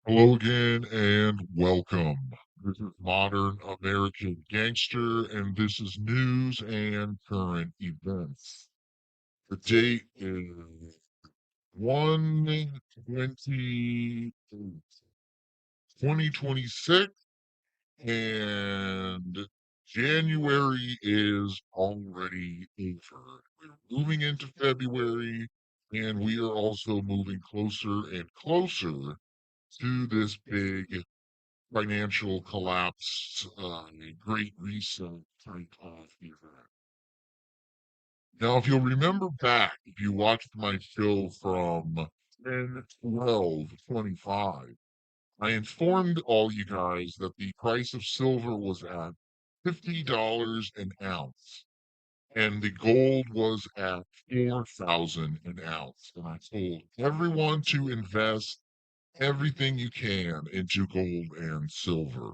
Hello again and welcome. This is Modern American Gangster, and this is news and current events. The date is 1/28/2026, and January is already over. We're moving into February, and we are also moving closer and closer to this big financial collapse, great reset type of event. Now, if you'll remember back, if you watched my show from 10/12/25, I informed all you guys that the price of silver was at $50 an ounce and the gold was at 4,000 an ounce. And I told everyone to invest everything you can into gold and silver.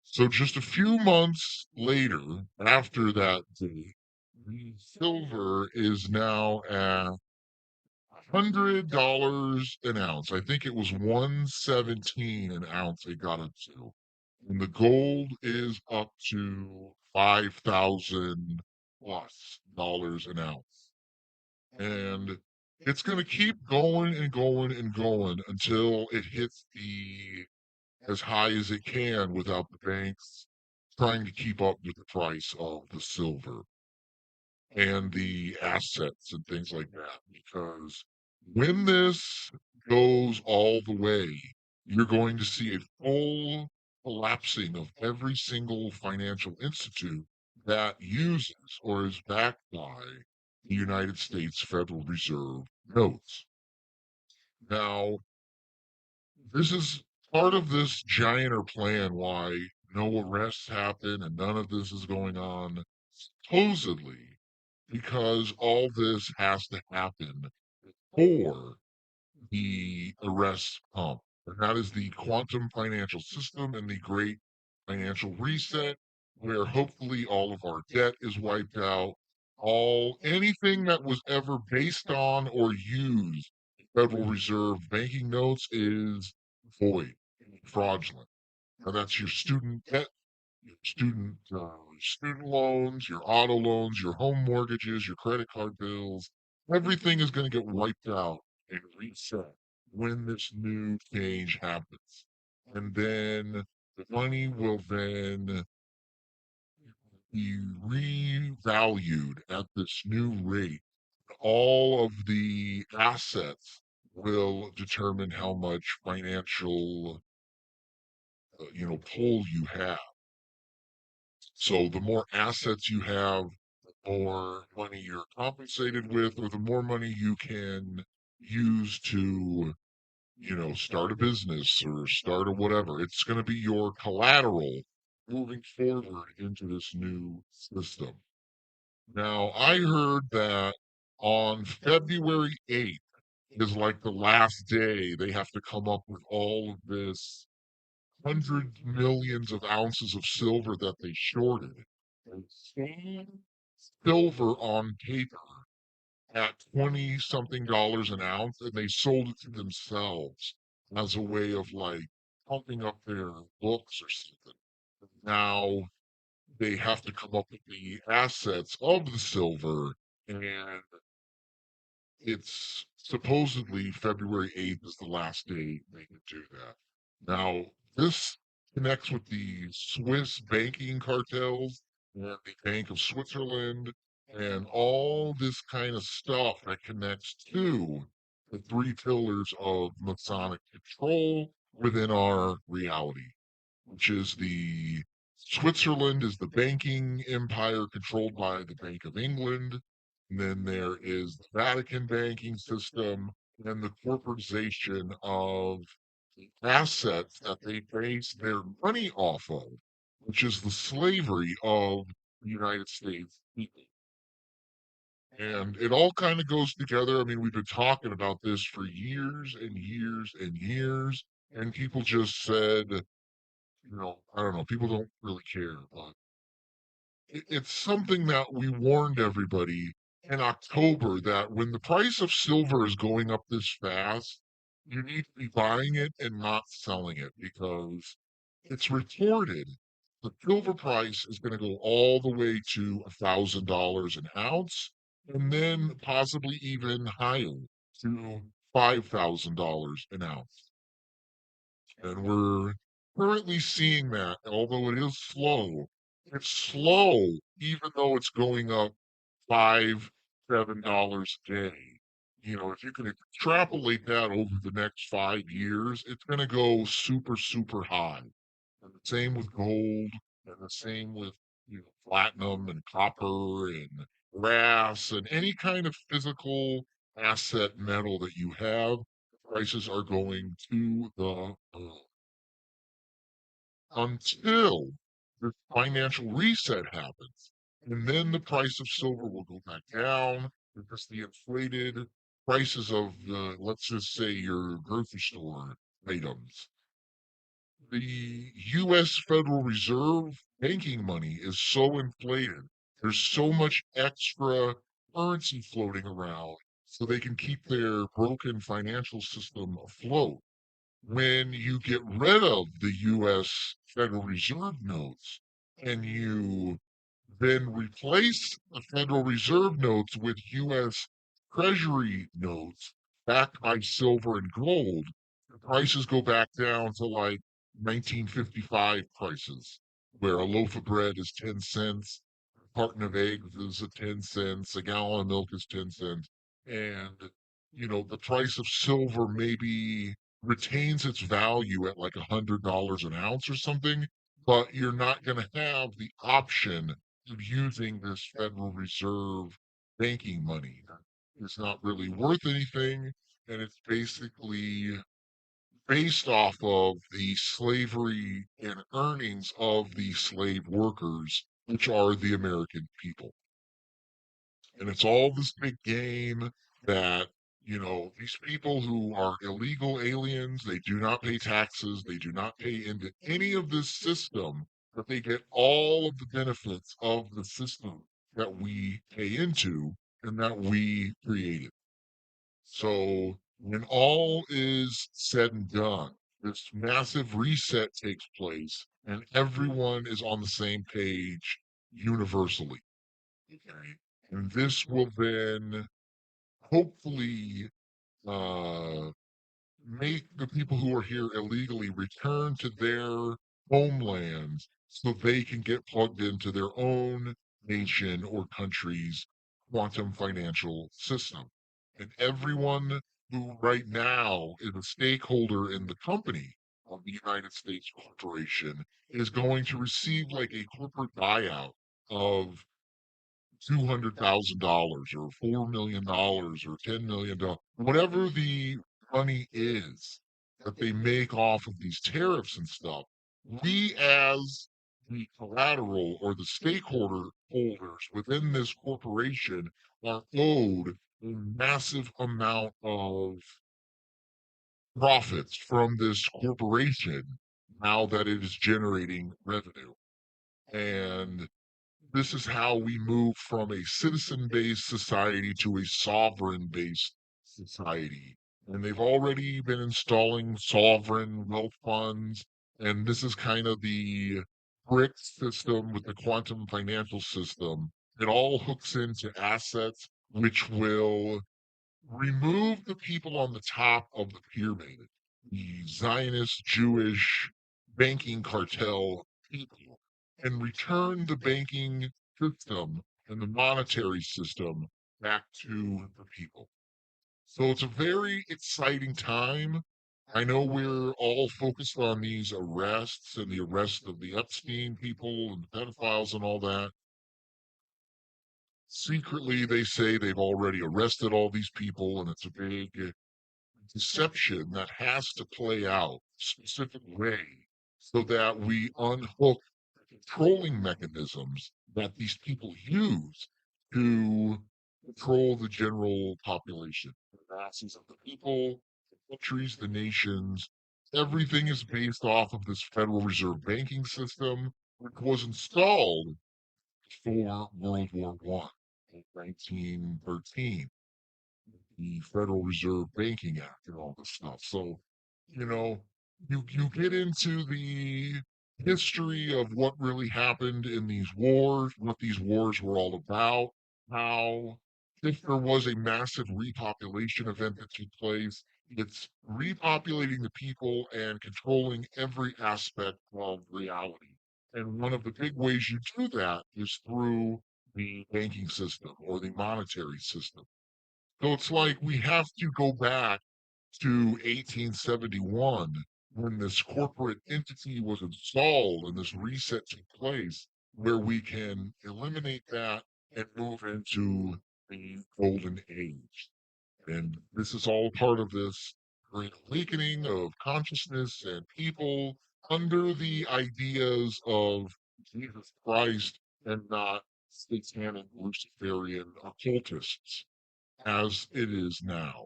So just a few months later, after that date, the silver is now at $100 an ounce. I think it was 117 an ounce it got up to. And the gold is up to 5,000 plus dollars an ounce. And it's going to keep going and going and going until it hits the as high as it can without the banks trying to keep up with the price of the silver and the assets and things like that. Because when this goes all the way, you're going to see a full collapsing of every single financial institute that uses or is backed by the United States Federal Reserve notes. Now, this is part of this gianter plan why no arrests happen and none of this is going on, supposedly, because all this has to happen before the arrests come. And that is the quantum financial system and the great financial reset, where hopefully all of our debt is wiped out. All anything that was ever based on or used Federal Reserve banking notes is void, fraudulent. Now that's your student debt, student loans, your auto loans, your home mortgages, your credit card bills. Everything is going to get wiped out and reset when this new change happens. And then the money will then be revalued at this new rate. All of the assets will determine how much financial, pull you have. So the more assets you have, the more money you're compensated with, or the more money you can use to, start a business or start a whatever. It's going to be your collateral moving forward into this new system. Now, I heard that on February 8th is like the last day they have to come up with all of this hundred millions of ounces of silver that they shorted. They sold silver on paper at 20 something dollars an ounce, and they sold it to themselves as a way of like pumping up their books or something. Now they have to come up with the assets of the silver, and it's supposedly February 8th is the last day they can do that. Now, this connects with the Swiss banking cartels and the Bank of Switzerland and all this kind of stuff that connects to the three pillars of Masonic control within our reality, which is the Switzerland is the banking empire controlled by the Bank of England. And then there is the Vatican banking system and the corporatization of the assets that they base their money off of, which is the slavery of the United States people. And it all kind of goes together. I mean, we've been talking about this for years and years and years, and people just said, I don't know, people don't really care, but it's something that we warned everybody in October that when the price of silver is going up this fast, You need to be buying it and not selling it because it's reported the silver price is going to go all the way to $1,000 an ounce, and then possibly even higher to $5,000 an ounce. And we're currently seeing that, although it is slow, it's slow, even though it's going up five, $7 a day. If you can extrapolate that over the next 5 years, it's going to go super, super high. And the same with gold, and the same with platinum and copper and brass and any kind of physical asset metal that you have. Prices are going to the moon until the financial reset happens. And then the price of silver will go back down because the inflated prices of, let's just say, your grocery store items. The U.S. Federal Reserve banking money is so inflated. There's so much extra currency floating around so they can keep their broken financial system afloat. When you get rid of the U.S. Federal Reserve notes and you then replace the Federal Reserve notes with U.S. Treasury notes backed by silver and gold, the prices go back down to like 1955 prices, where a loaf of bread is 10 cents, a carton of eggs is at 10 cents, a gallon of milk is 10 cents. And, the price of silver maybe retains its value at like $100 an ounce or something, but you're not going to have the option of using this Federal Reserve banking money. It's not really worth anything, and it's basically based off of the slavery and earnings of the slave workers, which are the American people. And it's all this big game that, these people who are illegal aliens, they do not pay taxes, they do not pay into any of this system, but they get all of the benefits of the system that we pay into and that we created. So when all is said and done, this massive reset takes place and everyone is on the same page universally. Okay. And this will then hopefully uh, make the people who are here illegally return to their homelands so they can get plugged into their own nation or country's quantum financial system. And everyone who right now is a stakeholder in the company of the United States corporation is going to receive like a corporate buyout of $200,000 or $4 million or $10 million, whatever the money is that they make off of these tariffs and stuff. We, as the collateral or the stakeholder holders within this corporation, are owed a massive amount of profits from this corporation now that it is generating revenue. And this is how we move from a citizen-based society to a sovereign-based society. And they've already been installing sovereign wealth funds, and this is kind of the brick system with the quantum financial system. It all hooks into assets which will remove the people on the top of the pyramid, the Zionist Jewish banking cartel people, and return the banking system and the monetary system back to the people. So it's a very exciting time. I know we're all focused on these arrests and the arrest of the Epstein people and the pedophiles and all that. Secretly, they say they've already arrested all these people, and it's a big deception that has to play out a specific way so that we unhook the controlling mechanisms that these people use to control the general population, the masses of the people, the countries, the nations. Everything is based off of this Federal Reserve banking system, which was installed for World War I in 1913. the Federal Reserve Banking Act and all this stuff. So, you know, you get into the history of what really happened in these wars, what these wars were all about, how if there was a massive repopulation event that took place, it's repopulating the people and controlling every aspect of reality. And one of the big ways you do that is through the banking system or the monetary system. So it's like we have to go back to 1871 when this corporate entity was installed and this reset took place, where we can eliminate that and move into the golden age. And this is all part of this great awakening of consciousness and people under the ideas of Jesus Christ and not satanic Luciferian occultists as it is now.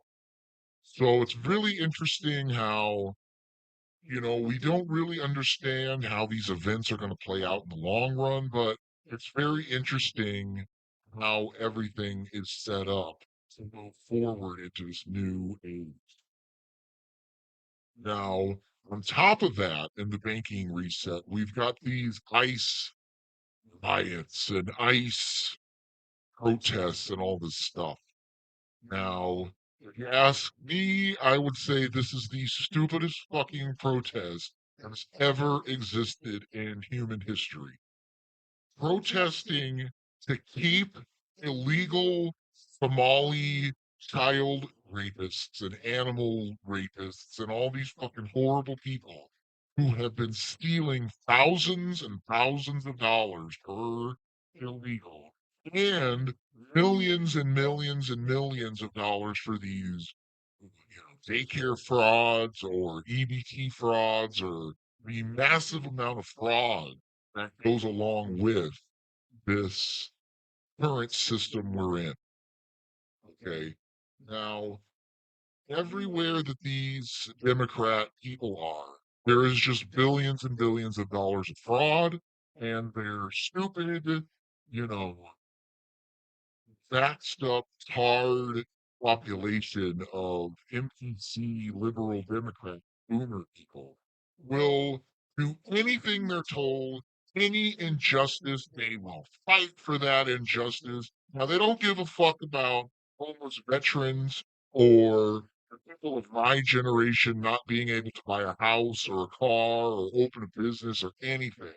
So it's really interesting how, we don't really understand how these events are going to play out in the long run, but it's very interesting how everything is set up to move forward into this new age. Now, on top of that, in the banking reset, we've got these ICE riots and ICE protests and all this stuff. Now, if you ask me, I would say this is the stupidest fucking protest that has ever existed in human history. Protesting to keep illegal Somali child rapists and animal rapists and all these fucking horrible people who have been stealing thousands and thousands of dollars per illegal and millions and millions and millions of dollars for these daycare frauds or EBT frauds or the massive amount of fraud that goes along with this current system we're in. Okay. Now, everywhere that these Democrat people are, there is just billions and billions of dollars of fraud, and their stupid, you know, vaxxed up, hard population of MPC liberal Democrat boomer people will do anything they're told, any injustice, they will fight for that injustice. Now, they don't give a fuck about homeless veterans or the people of my generation not being able to buy a house or a car or open a business or anything.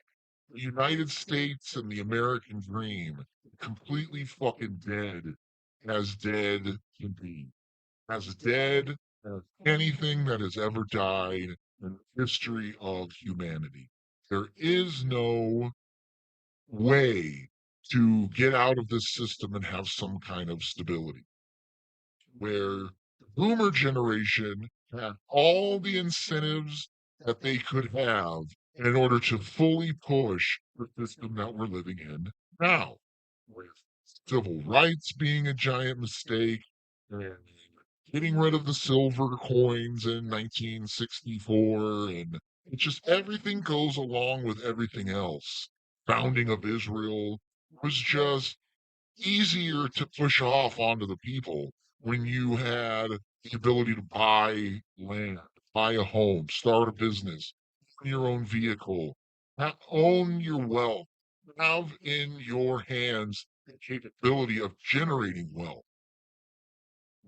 The United States and the American dream completely fucking dead as dead can be. As dead as anything that has ever died in the history of humanity. There is no way to get out of this system and have some kind of stability. Where the boomer generation had all the incentives that they could have in order to fully push the system that we're living in now, with civil rights being a giant mistake and getting rid of the silver coins in 1964, and it just everything goes along with everything else. Founding of Israel was just easier to push off onto the people when you had the ability to buy land, buy a home, start a business, own your own vehicle, own your wealth, have in your hands the capability of generating wealth.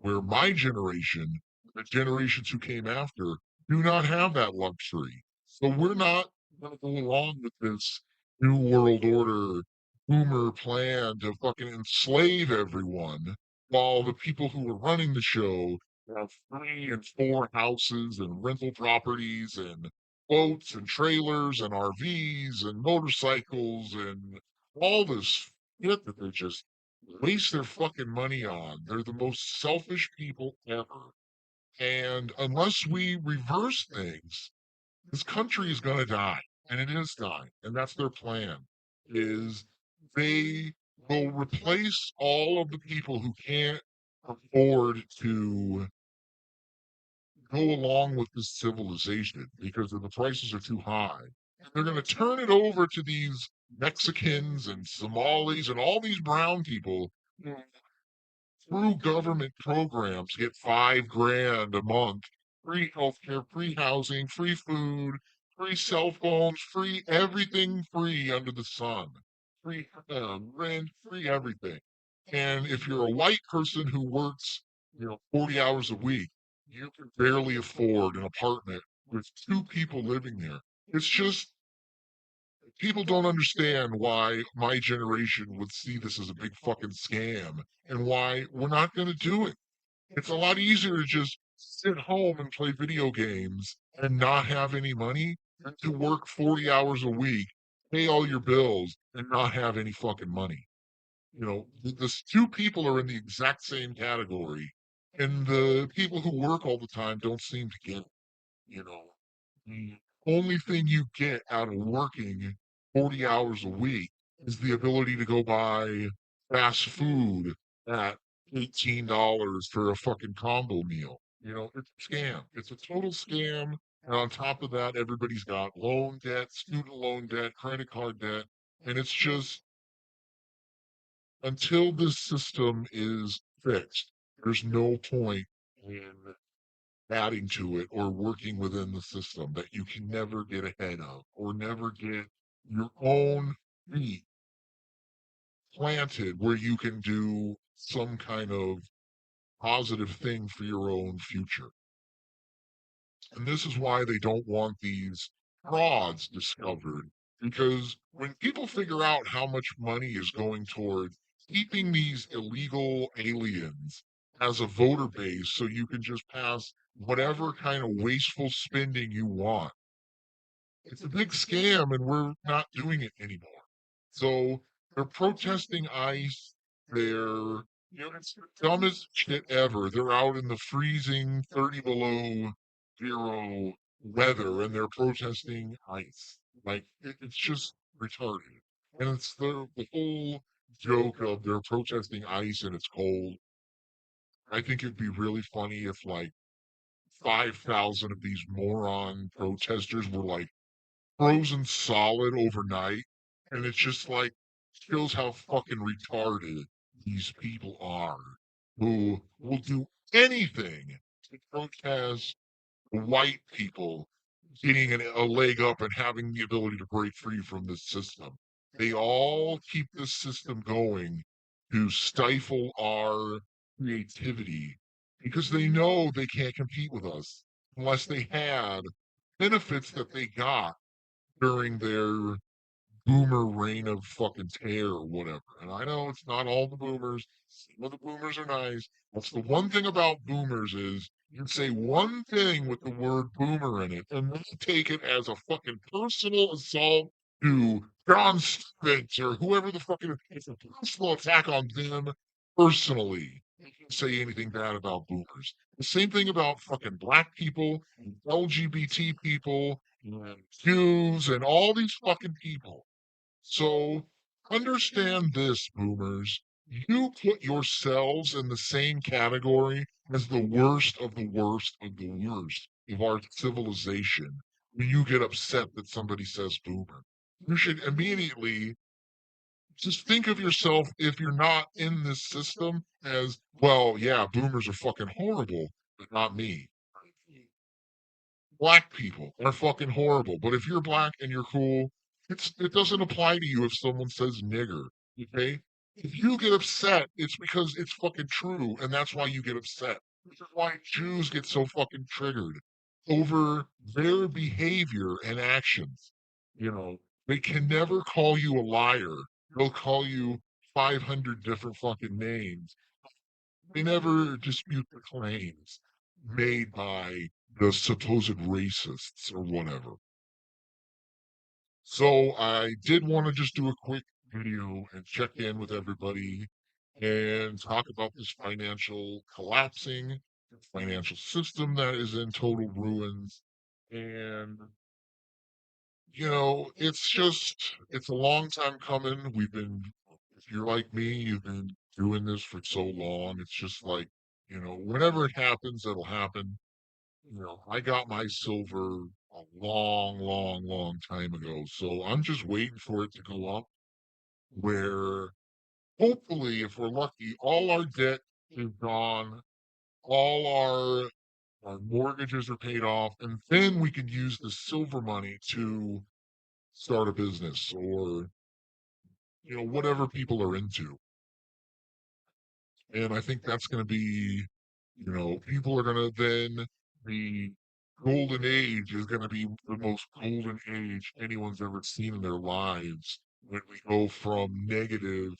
Where my generation, the generations who came after, do not have that luxury. So we're not going to go along with this new world order boomer plan to fucking enslave everyone while the people who are running the show have 3 and 4 houses and rental properties and boats and trailers and RVs and motorcycles and all this shit that they just waste their fucking money on. They're the most selfish people ever. And unless we reverse things, this country is going to die, and it is dying. And that's their plan, is they will replace all of the people who can't afford to go along with this civilization because the prices are too high. And they're going to turn it over to these Mexicans and Somalis and all these brown people who through government programs get 5 grand a month, free healthcare, free housing, free food, free cell phones, free everything free under the sun, free rent, free everything. And if you're a white person who works, 40 hours a week, you can barely afford an apartment with two people living there. It's just people don't understand why my generation would see this as a big fucking scam and why we're not going to do it. It's a lot easier to just sit home and play video games and not have any money than to work 40 hours a week, pay all your bills, and not have any fucking money. The two people are in the exact same category, and the people who work all the time don't seem to get it. You know, the only thing you get out of working 40 hours a week is the ability to go buy fast food at $18 for a fucking combo meal. It's a scam. It's a total scam. And on top of that, everybody's got loan debt, student loan debt, credit card debt. And it's just until this system is fixed, there's no point in adding to it or working within the system that you can never get ahead of or never get your own feet planted where you can do some kind of positive thing for your own future. And this is why they don't want these frauds discovered. Because when people figure out how much money is going toward keeping these illegal aliens as a voter base so you can just pass whatever kind of wasteful spending you want, it's a big scam and we're not doing it anymore. So they're protesting ICE. It's the dumbest shit ever. They're out in the freezing 30 below zero weather and they're protesting ICE. Like, it's just retarded. And it's the whole joke of they're protesting ICE and it's cold. I think it'd be really funny if, like, 5,000 of these moron protesters were, like, frozen solid overnight, and it's just like shows how fucking retarded these people are who will do anything to protest white people getting a leg up and having the ability to break free from this system. They all keep this system going to stifle our creativity because they know they can't compete with us unless they had benefits that they got during their boomer reign of fucking terror or whatever. And I know it's not all the boomers. Some of the boomers are nice. That's the one thing about boomers is you say one thing with the word boomer in it, and they take it as a fucking personal assault to John Stevens or whoever the fucking it's a personal attack on them personally. You can say anything bad about boomers. The same thing about fucking black people, and LGBT people, and Jews, and all these fucking people. So understand this, boomers. You put yourselves in the same category as the worst of the worst of the worst of our civilization when you get upset that somebody says boomer. You should immediately just think of yourself, if you're not in this system, as, well, yeah, boomers are fucking horrible, but not me. Black people are fucking horrible. But if you're black and you're cool, it doesn't apply to you if someone says nigger. Okay? If you get upset, it's because it's fucking true, and that's why you get upset. Which is why Jews get so fucking triggered over their behavior and actions. You know, they can never call you a liar. They'll call you 500 different fucking names. They never dispute the claims made by the supposed racists or whatever. So I did want to just do a quick video and check in with everybody and talk about this financial collapsing, financial system that is in total ruins. And, it's a long time coming. If you're like me, you've been doing this for so long. It's just like, whenever it happens, it'll happen. I got my silver a long, long, long time ago. So I'm just waiting for it to go up where hopefully, if we're lucky, all our debt is gone. All our mortgages are paid off, and then we can use the silver money to start a business or whatever people are into. And I think that's going to be, people are going to then the golden age is going to be the most golden age anyone's ever seen in their lives when we go from negative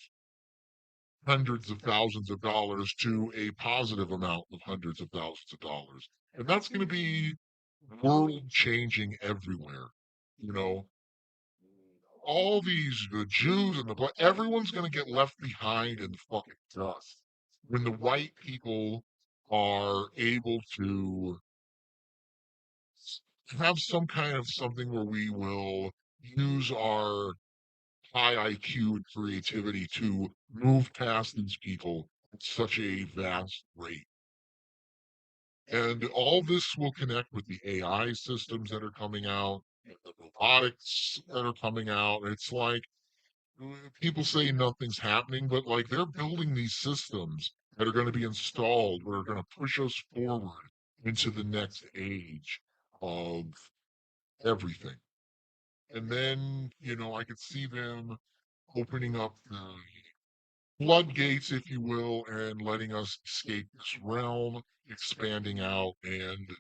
hundreds of thousands of dollars to a positive amount of hundreds of thousands of dollars. And that's going to be world changing everywhere. You know, all these the Jews and the black, everyone's going to get left behind in the fucking dust when the white people are able to have some kind of something where we will use our high IQ and creativity to move past these people at such a vast rate. And all this will connect with the AI systems that are coming out, and the robotics that are coming out. It's like people say nothing's happening, but like they're building these systems that are going to be installed, that are going to push us forward into the next age of everything. And then, I could see them opening up the floodgates, if you will, and letting us escape this realm, expanding out and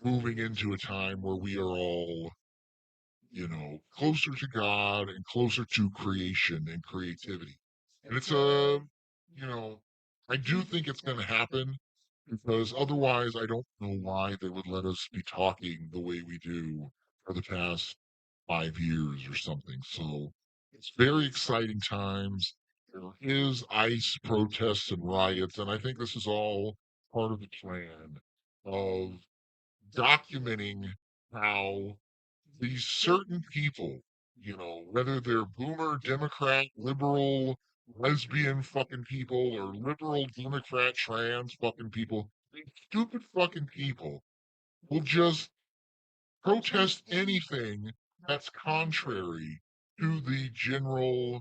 moving into a time where we are all, closer to God and closer to creation and creativity. And it's you know, I do think it's going to happen because otherwise I don't know why they would let us be talking the way we do for the past 5 years or something. So it's very exciting times. There is ICE protests and riots, and I think this is all part of the plan of documenting how these certain people, whether they're boomer, Democrat, liberal, lesbian fucking people, or liberal, Democrat, trans fucking people, these stupid fucking people will just protest anything that's contrary to the general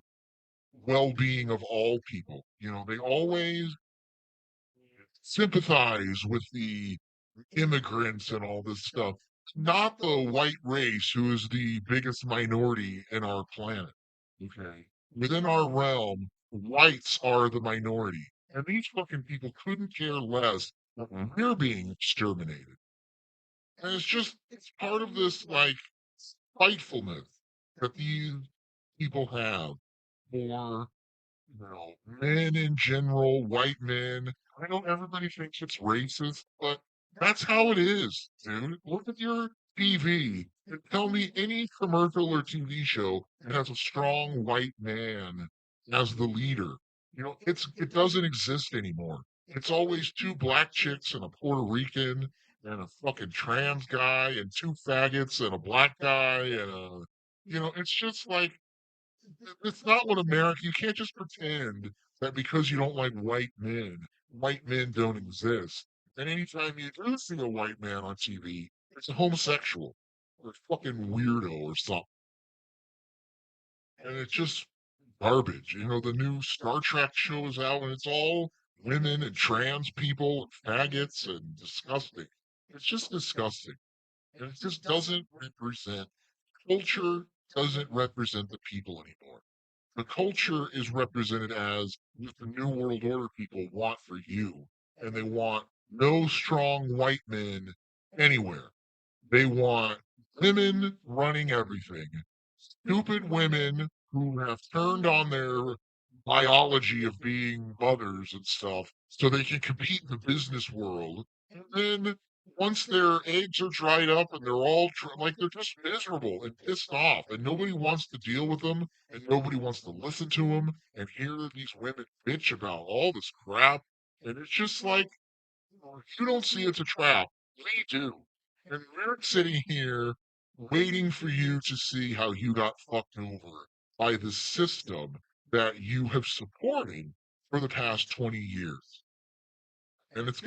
well being of all people. They always sympathize with the immigrants and all this stuff, not the white race who is the biggest minority in our planet. Okay. Within our realm, whites are the minority. And these fucking people couldn't care less that we're being exterminated. And it's part of this, like, spitefulness that these people have for men in general, white men. I know everybody thinks it's racist, but that's how it is, dude. Look at your TV and tell me any commercial or TV show that has a strong white man as the leader. It doesn't exist anymore. It's always two black chicks and a Puerto Rican and a fucking trans guy and two faggots and a black guy and it's just like it's not what America. You can't just pretend that because you don't like white men don't exist. And anytime you do see a white man on TV, it's a homosexual or a fucking weirdo or something. And it's just garbage. The new Star Trek show is out and it's all women and trans people and faggots and disgusting. It's just disgusting. And it just doesn't represent culture, doesn't represent the people anymore. The culture is represented as what the New World Order people want for you. And they want no strong white men anywhere. They want women running everything. Stupid women who have turned on their biology of being mothers and stuff so they can compete in the business world. And then once their eggs are dried up and they're all like they're just miserable and pissed off, and nobody wants to deal with them, and nobody wants to listen to them and hear these women bitch about all this crap. And it's just like, you don't see it's a trap. We do. And we're sitting here waiting for you to see how you got fucked over by the system that you have supported for the past 20 years. And it's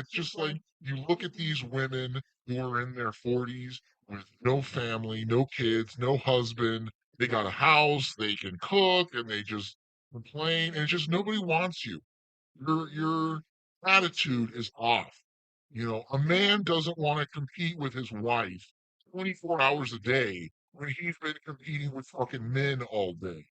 just like you look at these women who are in their 40s with no family, no kids, no husband. They got a house, they can cook, and they just complain. And it's just nobody wants you. Your attitude is off. A man doesn't want to compete with his wife 24 hours a day when he's been competing with fucking men all day.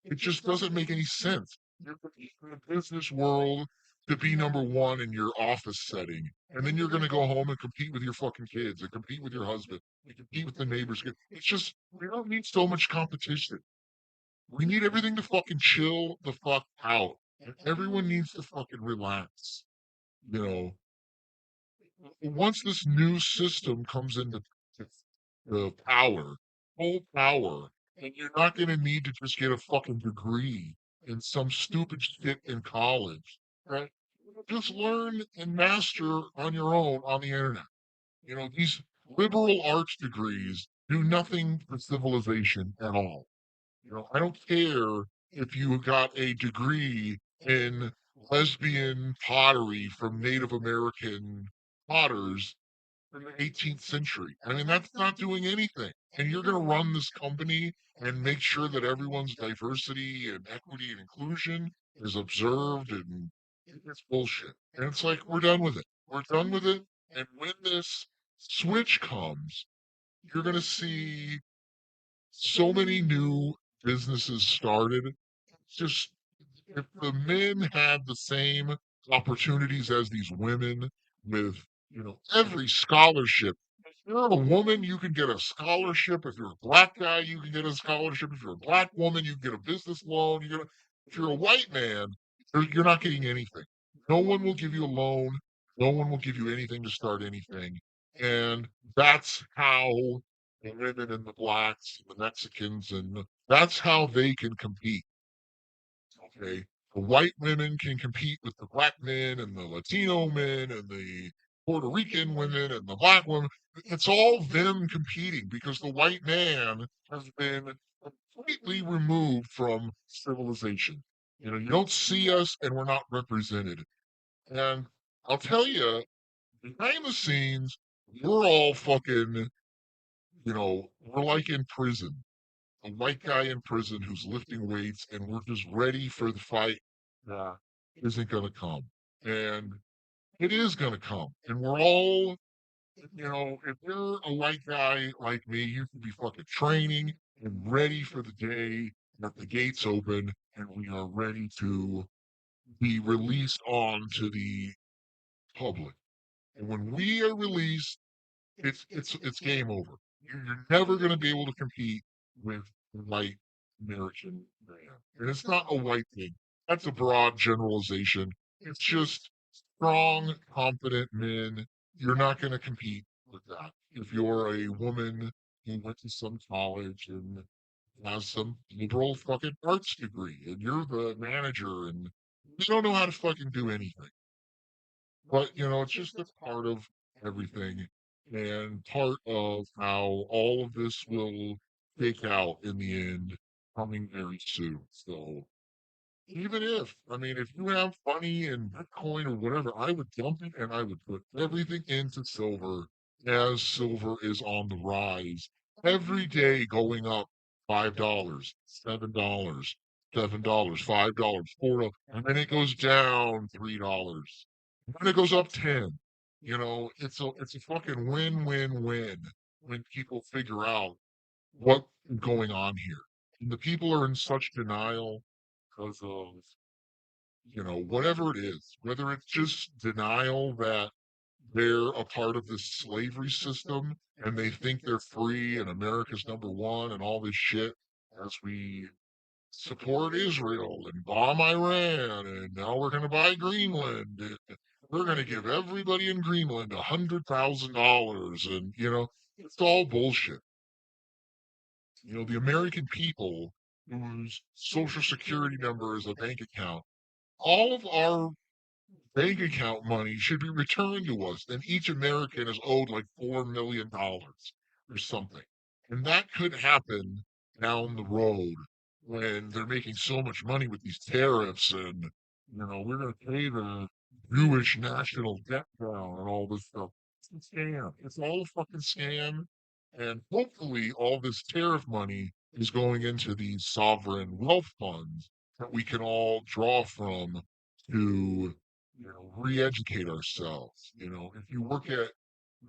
It just doesn't make any sense. You're competing in the business world to be number one in your office setting. And then you're going to go home and compete with your fucking kids and compete with your husband and compete with the neighbors. It's just, we don't need so much competition. We need everything to fucking chill the fuck out. And everyone needs to fucking relax. You know, once this new system comes into the power, full power, and you're not going to need to just get a fucking degree in some stupid shit in college, right? Just learn and master on your own on the internet. These liberal arts degrees do nothing for civilization at all. I don't care if you got a degree in lesbian pottery from Native American potters from the 18th century. I mean, that's not doing anything. And you're going to run this company and make sure that everyone's diversity and equity and inclusion is observed, and it's bullshit. And it's like, we're done with it. We're done with it. And when this switch comes, you're going to see so many new businesses started. Just if the men had the same opportunities as these women with, every scholarship. If you're a woman, you can get a scholarship. If you're a black guy, you can get a scholarship. If you're a black woman, you can get a business loan. If you're a white man, you're not getting anything. No one will give you a loan. No one will give you anything to start anything. And that's how the women and the blacks and the Mexicans, and that's how they can compete. Okay. The white women can compete with the black men and the Latino men and the Puerto Rican women and the black women. It's all them competing because the white man has been completely removed from civilization. You don't see us and we're not represented. And I'll tell you, behind the scenes, we're all fucking, we're like in prison, a white guy in prison who's lifting weights, and we're just ready for the fight that isn't going to come. And it is going to come. And we're all, if you're a white guy like me, you can be fucking training and ready for the day that the gates open and we are ready to be released on to the public. And when we are released, it's game over. You're never going to be able to compete with the white American man, and it's not a white thing. That's a broad generalization. It's just strong, confident men. You're not going to compete with that. If you're a woman who went to some college and has some liberal fucking arts degree, and you're the manager, and you don't know how to fucking do anything. But, it's just a part of everything and part of how all of this will take out in the end coming very soon. So even if, I mean, if you have money in Bitcoin or whatever, I would dump it and I would put everything into silver as silver is on the rise. Every day going up $5, $7, $7, $5, $4, and then it goes down $3. And then it goes up 10. It's a fucking win-win-win when people figure out what's going on here. And the people are in such denial because of, whatever it is, whether it's just denial that they're a part of this slavery system and they think they're free and America's number one and all this shit as we support Israel and bomb Iran and now we're going to buy Greenland and we're going to give everybody in Greenland $100,000 and, it's all bullshit. The American people whose social security number is a bank account, all of our bank account money should be returned to us, and each American is owed like $4 million or something. And that could happen down the road when they're making so much money with these tariffs and, we're going to pay the Jewish national debt down and all this stuff. It's a scam. It's all a fucking scam. And hopefully all this tariff money is going into these sovereign wealth funds that we can all draw from to, re-educate ourselves. If you work at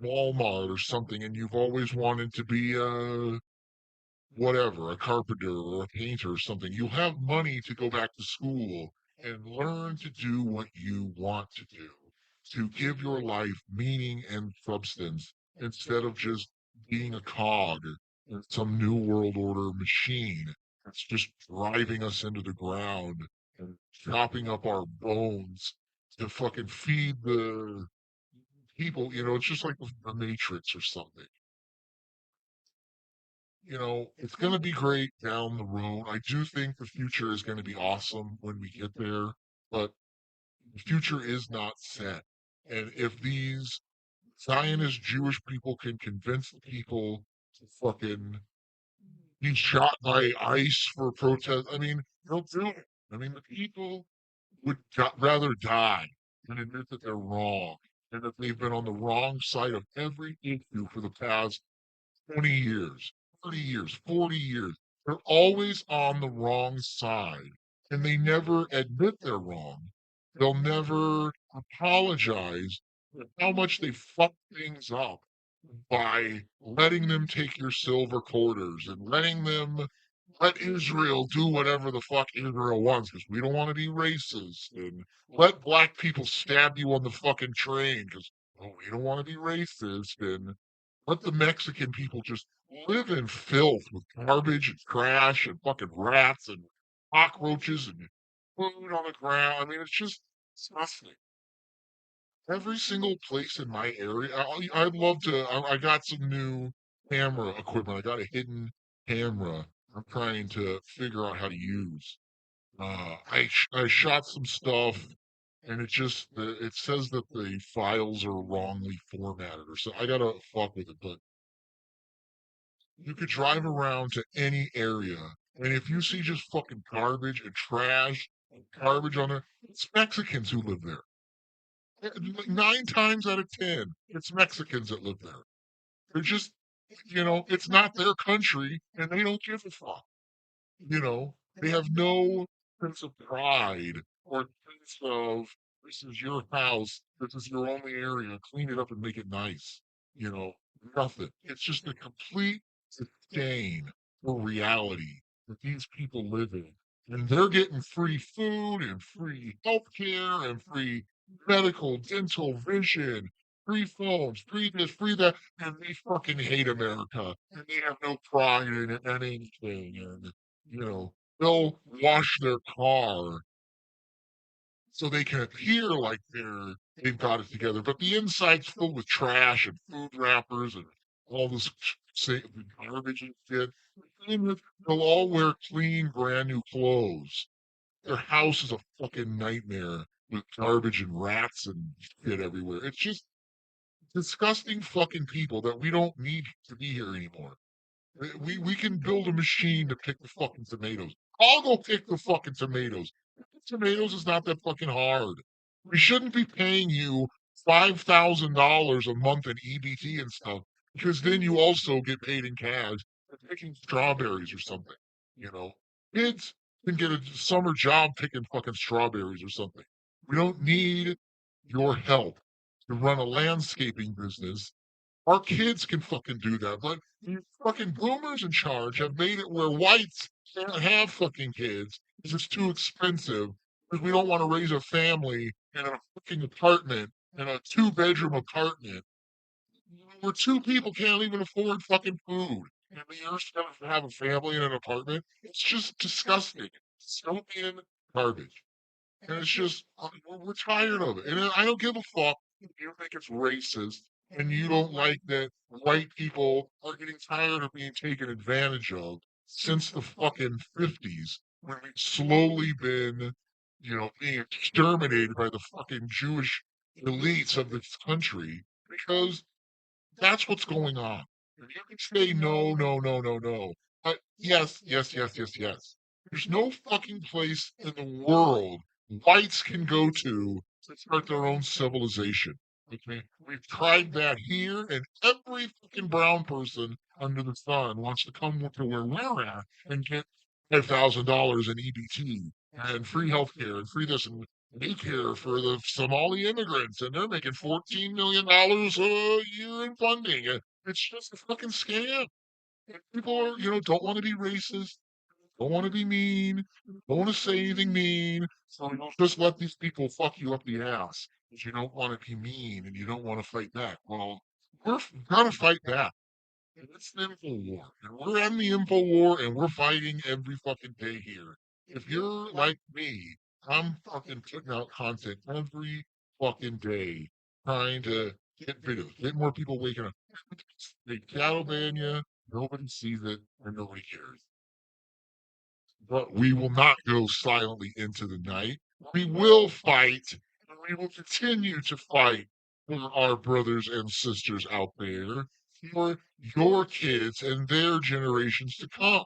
Walmart or something and you've always wanted to be a whatever, a carpenter or a painter or something, you have money to go back to school and learn to do what you want to do, to give your life meaning and substance instead of just being a cog in some new world order machine that's just driving us into the ground and chopping up our bones to fucking feed the people. It's just like the Matrix or something. It's going to be great down the road. I do think the future is going to be awesome when we get there, but the future is not set. And if these Zionist Jewish people can convince the people to fucking be shot by ICE for protest, I mean, they'll do it. I mean, the people would rather die than admit that they're wrong and that they've been on the wrong side of every issue for the past 20 years, 30 years, 40 years. They're always on the wrong side and they never admit they're wrong. They'll never apologize for how much they fucked things up by letting them take your silver quarters and letting them let Israel do whatever the fuck Israel wants because we don't want to be racist and let black people stab you on the fucking train because we don't want to be racist and let the Mexican people just live in filth with garbage and trash and fucking rats and cockroaches and food on the ground. I mean, it's just disgusting. Every single place in my area, I'd love to. I got some new camera equipment. I got a hidden camera. I'm trying to figure out how to use. I shot some stuff, and it says that the files are wrongly formatted, or so. I gotta fuck with it, but you could drive around to any area, and if you see just fucking garbage and trash and garbage on there, it's Mexicans who live there. Like 9 times out of 10, it's Mexicans that live there. They're just, it's not their country, and they don't give a fuck. They have no sense of pride or sense of this is your house, this is your only area, clean it up and make it nice. You know, Nothing. It's just a complete disdain for reality that these people live in. And they're getting free food and free healthcare and free medical, dental, vision, free phones, free this, free that, and they fucking hate America and they have no pride in it and anything. And they'll wash their car so they can appear like they've got it together, but the inside's filled with trash and food wrappers and all this garbage and shit. And they'll all wear clean, brand new clothes. Their house is a fucking nightmare with garbage and rats and shit everywhere. It's just disgusting fucking people that we don't need to be here anymore. We can build a machine to pick the fucking tomatoes. I'll go pick the fucking tomatoes. Tomatoes is not that fucking hard. We shouldn't be paying you $5,000 a month in EBT and stuff because then you also get paid in cash for picking strawberries or something. You know, Kids can get a summer job picking fucking strawberries or something. We don't need your help to run a landscaping business. Our kids can fucking do that, but these fucking boomers in charge have made it where whites can't have fucking kids because it's too expensive. Because we don't want to raise a family in a fucking apartment, in a two-bedroom apartment, where two people can't even afford fucking food. And you're supposed to have a family in an apartment. It's just disgusting. Dystopian garbage. And it's just, we're tired of it. And I don't give a fuck if you think it's racist and you don't like that white people are getting tired of being taken advantage of since the fucking 50s when we've slowly been, being exterminated by the fucking Jewish elites of this country because that's what's going on. And you can say no, no, no, no, no. But yes, yes, yes, yes, yes. There's no fucking place in the world whites can go to start their own civilization. Okay? We've tried that here, and every fucking brown person under the sun wants to come to where we're at and get $5,000 in EBT and free healthcare and free this. And daycare for the Somali immigrants, and they're making $14 million a year in funding. It's just a fucking scam. And people are, don't want to be racist, don't want to be mean, don't want to say anything mean. So you'll just let these people fuck you up the ass because you don't want to be mean and you don't want to fight back. Well, we're gonna fight back. And it's an info war. And we're in the info war and we're fighting every fucking day here. If you're like me, I'm fucking putting out content every fucking day trying to get videos, get more people waking up. They shadow ban you, nobody sees it, and nobody cares. But we will not go silently into the night. We will fight, and we will continue to fight for our brothers and sisters out there, for your kids and their generations to come.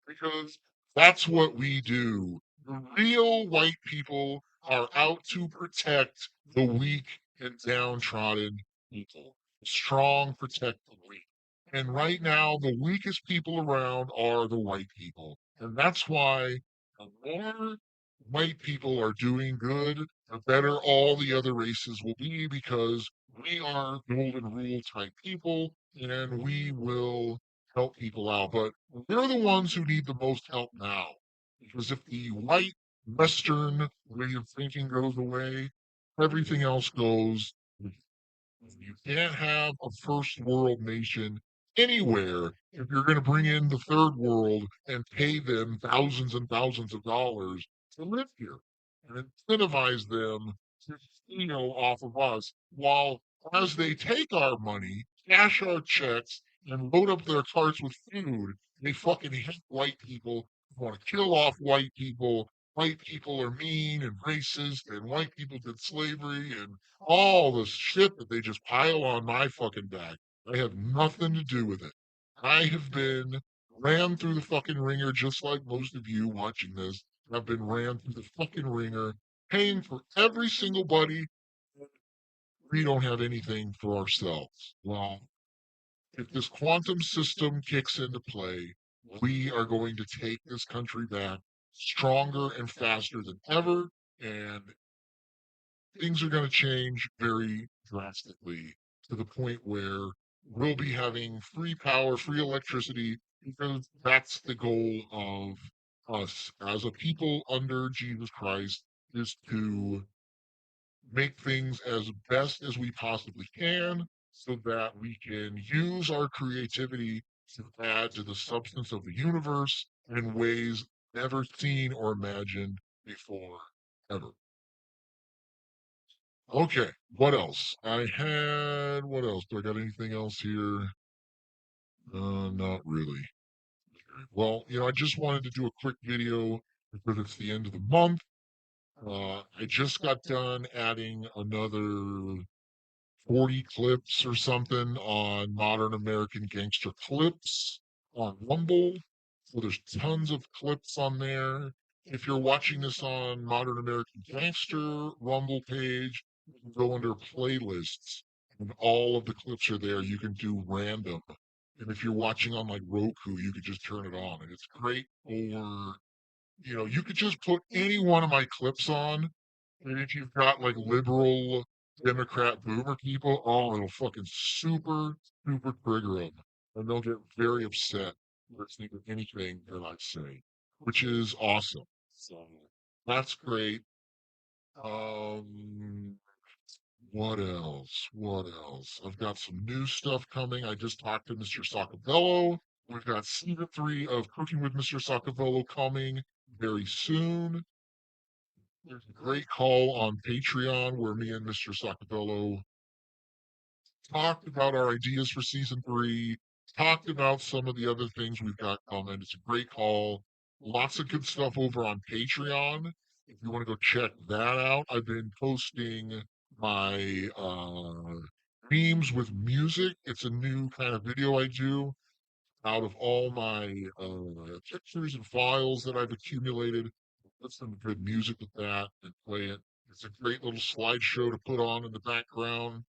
Because that's what we do. The real white people are out to protect the weak and downtrodden people. The strong protect the weak. And right now, the weakest people around are the white people. And that's why the more white people are doing good, the better all the other races will be because we are golden rule type people and we will help people out. But we're the ones who need the most help now. Because if the white Western way of thinking goes away, everything else goes. You can't have a first world nation anywhere if you're going to bring in the third world and pay them thousands and thousands of dollars to live here and incentivize them to steal off of us while as they take our money, cash our checks, and load up their carts with food, they fucking hate white people, want to kill off white people. White people are mean and racist, and white people did slavery, and all the shit that they just pile on my fucking back. I have nothing to do with it. I have been ran through the fucking ringer just like most of you watching this. I've been ran through the fucking ringer, paying for every single buddy. We don't have anything for ourselves. Well, if this quantum system kicks into play, we are going to take this country back stronger and faster than ever. And things are going to change very drastically to the point where we'll be having free power, free electricity, because that's the goal of us as a people under Jesus Christ is to make things as best as we possibly can so that we can use our creativity to add to the substance of the universe in ways never seen or imagined before ever. Okay, what else? What else? Do I got anything else here? Not really. Well, I just wanted to do a quick video because it's the end of the month. I just got done adding another 40 clips or something on Modern American Gangster clips on Rumble. So there's tons of clips on there. If you're watching this on Modern American Gangster Rumble page, you can go under playlists and all of the clips are there. You can do random. And if you're watching on like Roku, you could just turn it on. And it's great for, you could just put any one of my clips on. And if you've got like liberal Democrat boomer people, oh, it'll fucking super trigger them. And they'll get very upset listening to anything that I say, which is awesome. So that's great. Um, what else? What else? I've got some new stuff coming. I just talked to Mr. Sacabello. We've got season 3 of Cooking with Mr. Sacabello coming very soon. There's a great call on Patreon where me and Mr. Sacabello talked about our ideas for season 3, talked about some of the other things we've got coming. It's a great call. Lots of good stuff over on Patreon. If you want to go check that out, I've been posting my memes with music. It's a new kind of video I do out of all my pictures and files that I've accumulated. Put some good music with that and play it. It's a great little slideshow to put on in the background.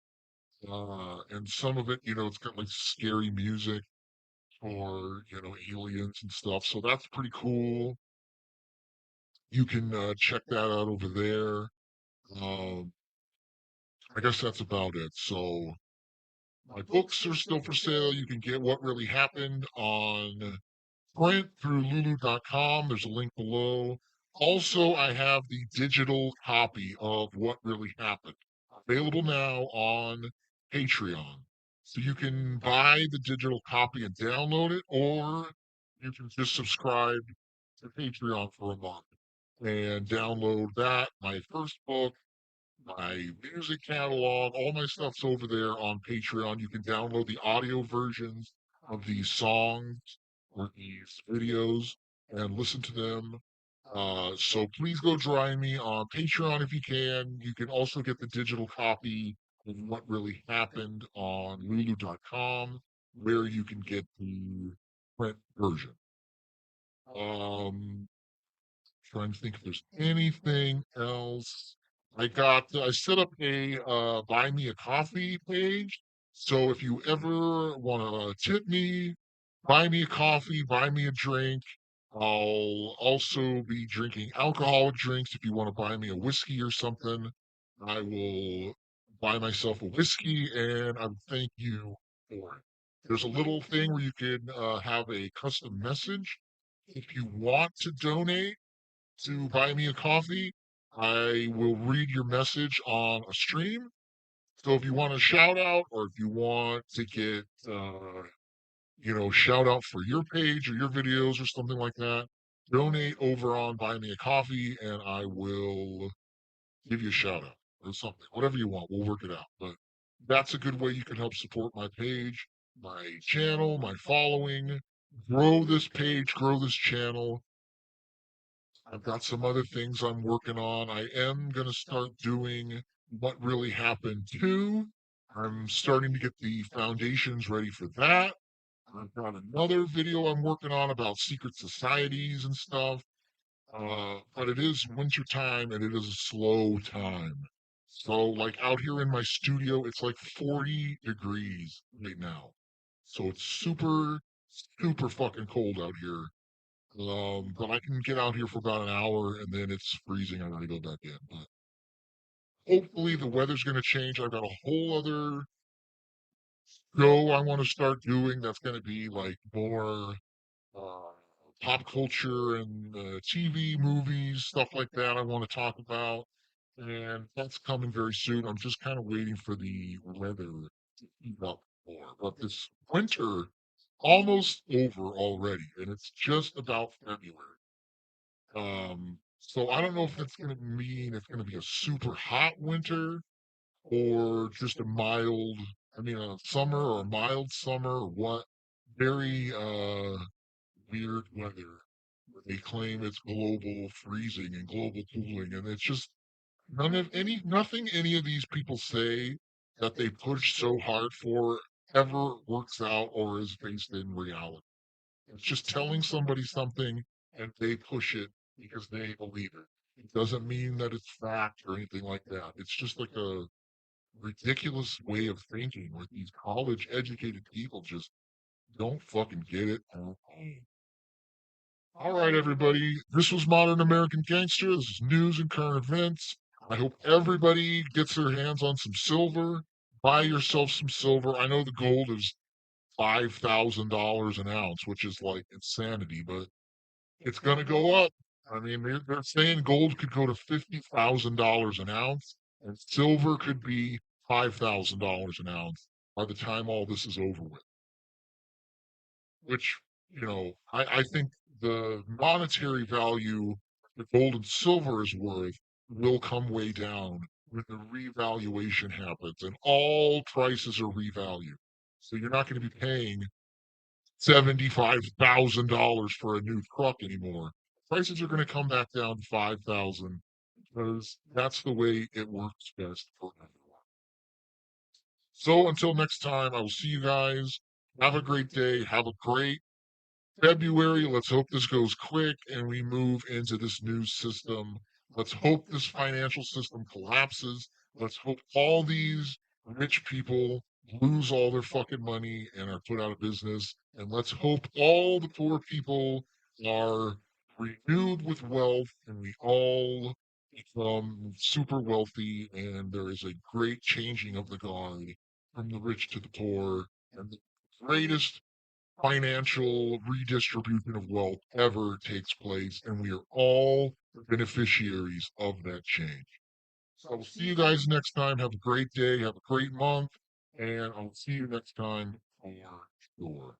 And some of it, it's got like scary music for, aliens and stuff. So that's pretty cool. You can check that out over there. Um, I guess that's about it. So my books are still for sale. You can get What Really Happened on print through lulu.com. There's a link below. Also, I have the digital copy of What Really Happened available now on Patreon. So you can buy the digital copy and download it, or you can just subscribe to Patreon for a month and download that. My first book, my music catalog, all my stuff's over there on Patreon. You can download the audio versions of these songs or these videos and listen to them. So please go join me on Patreon if you can. You can also get the digital copy of What Really Happened on lulu.com, where you can get the print version. Um, Trying to think if there's anything else. I set up a buy me a coffee page. So if you ever want to tip me, buy me a coffee, buy me a drink. I'll also be drinking alcoholic drinks. If you want to buy me a whiskey or something, I will buy myself a whiskey and I would thank you for it. There's a little thing where you can have a custom message. If you want to donate to buy me a coffee, I will read your message on a stream. So if you want a shout out or if you want to get, shout out for your page or your videos or something like that, donate over on Buy Me a Coffee and I will give you a shout out or something. Whatever you want, we'll work it out. But that's a good way you can help support my page, my channel, my following, grow this page, grow this channel. I've got some other things I'm working on. I am going to start doing What Really Happened too. I'm starting to get the foundations ready for that. I've got another video I'm working on about secret societies and stuff. But it is winter time and it is a slow time. So, like out here in my studio, it's like 40 degrees right now. So it's super, super fucking cold out here. But I can get out here for about an hour and then it's freezing. I gotta go back in. But hopefully the weather's gonna change. I've got a whole other show I want to start doing that's gonna be like more uh, pop culture and TV, movies, stuff like that. I want to talk about, and that's coming very soon. I'm just kind of waiting for the weather to heat up more. But this winter almost over already, and it's just about February. So I don't know if that's going to mean it's going to be a super hot winter or just a mild, a summer or a mild summer or what. Very weird weather. They claim it's global freezing and global cooling, and it's just nothing any of these people say that they push so hard for ever works out or is based in reality. It's just telling somebody something and they push it because they believe it. It doesn't mean that it's fact or anything like that. It's just like a ridiculous way of thinking where these college educated people just don't fucking get it. All right, everybody. This was Modern American Gangster. This is news and current events. I hope everybody gets their hands on some silver. Buy yourself some silver. I know the gold is $5,000 an ounce, which is like insanity, but it's going to go up. They're saying gold could go to $50,000 an ounce, and silver could be $5,000 an ounce by the time all this is over with. Which, I think the monetary value that gold and silver is worth will come way down when the revaluation happens and all prices are revalued. So you're not going to be paying $75,000 for a new truck anymore. Prices are going to come back down to 5,000 because that's the way it works best for everyone. So until next time, I will see you guys. Have a great day. Have a great February. Let's hope this goes quick and we move into this new system. Let's hope this financial system collapses. Let's hope all these rich people lose all their fucking money and are put out of business. And let's hope all the poor people are renewed with wealth and we all become super wealthy, and there is a great changing of the guard from the rich to the poor, and the greatest financial redistribution of wealth ever takes place, and we are all beneficiaries of that change. So I will see you guys next time. Have a great day, have a great month, and I'll see you next time for sure.